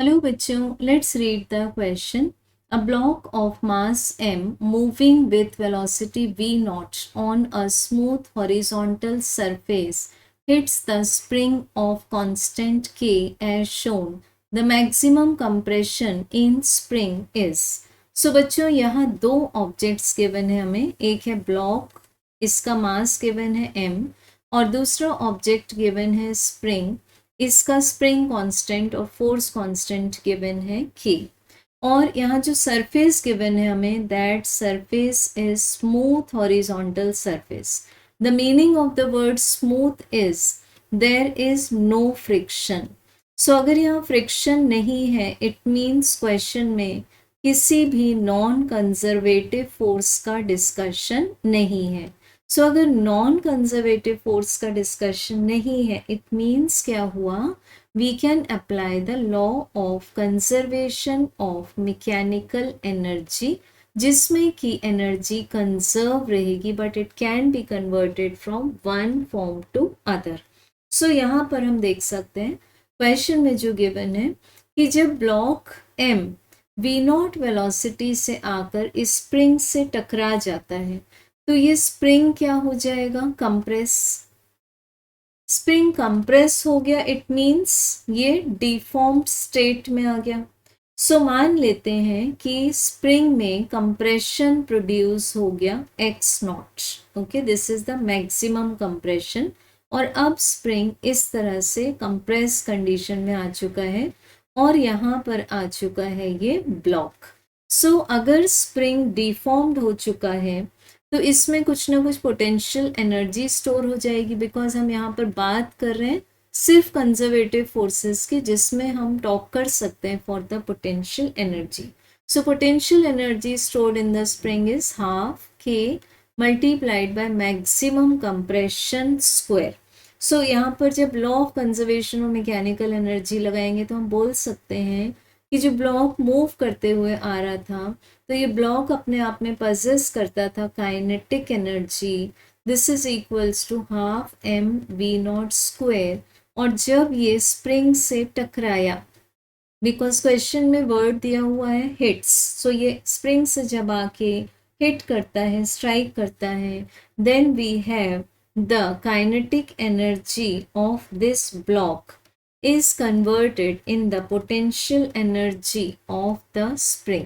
Hello bachcho, let's read the question. A block of mass m moving with velocity v naught on a smooth horizontal surface hits the spring of constant k as shown. The maximum compression in spring is. So बच्चों यहाँ दो objects given है हमें, एक है block, इसका mass given है m और दूसरा ऑब्जेक्ट गिवन है स्प्रिंग, इसका स्प्रिंग कांस्टेंट और फोर्स कांस्टेंट गिवन है k। और यहाँ जो सरफेस गिवन है हमें, that surface is smooth horizontal surface. The meaning of the word smooth is there is no friction. So अगर यहाँ फ्रिक्शन नहीं है, इट मीन्स क्वेश्चन में किसी भी नॉन कंजर्वेटिव फोर्स का डिस्कशन नहीं है। सो अगर नॉन कंजर्वेटिव फोर्स का डिस्कशन नहीं है, इट मीन्स क्या हुआ, we can apply the law of conservation of mechanical energy, जिसमें कि एनर्जी कंजर्व रहेगी but it can be converted from one form to other. So यहाँ पर हम देख सकते हैं क्वेश्चन में जो गिवन है कि जब block m v not velocity से आकर इस स्प्रिंग से टकरा जाता है तो ये स्प्रिंग क्या हो जाएगा, कंप्रेस। स्प्रिंग कंप्रेस हो गया, इट मींस ये डिफॉर्म्ड स्टेट में आ गया। सो मान लेते हैं कि स्प्रिंग में कंप्रेशन प्रोड्यूस हो गया x not. Okay, this is the maximum compression. और अब स्प्रिंग इस तरह से कंप्रेस कंडीशन में आ चुका है और यहाँ पर आ चुका है ये ब्लॉक। सो अगर स्प्रिंग डिफॉर्म्ड हो चुका है तो इसमें कुछ ना कुछ पोटेंशियल एनर्जी स्टोर हो जाएगी, बिकॉज हम यहाँ पर बात कर रहे हैं सिर्फ कंजर्वेटिव फोर्सेस की, जिसमें हम टॉक कर सकते हैं for the potential energy. So potential energy stored in the spring is half k multiplied by maximum compression square. So यहाँ पर जब लॉ ऑफ कंजर्वेशन और मैकेनिकल एनर्जी लगाएंगे तो हम बोल सकते हैं कि जो ब्लॉक मूव करते हुए आ रहा था तो ये ब्लॉक अपने आप में पजेस करता था kinetic energy, this is equals to half m v not square. और जब ये स्प्रिंग से टकराया, बिकॉज क्वेश्चन में वर्ड दिया हुआ है हिट्स, सो ये स्प्रिंग से जब आके हिट करता है, स्ट्राइक करता है, then we have the kinetic energy of this block is converted in the potential energy of the spring.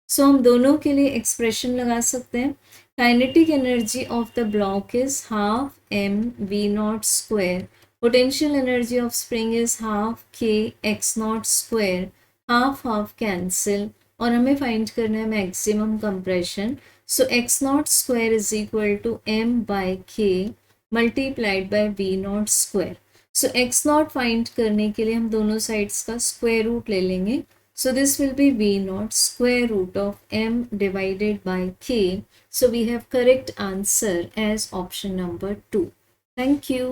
So हम दोनों के लिए एक्सप्रेशन लगा सकते हैं। Kinetic energy of the block is half m v not square, potential energy of spring is half k x nought square, half half cancel और हमें find करना है maximum compression. So x nought square is equal to m by k multiplied by v not square. So x nought find करने के लिए हम दोनों sides का स्क्वायर रूट ले लेंगे। So this will be v not square root of m divided by k। So we have correct answer as option number 2। Thank you.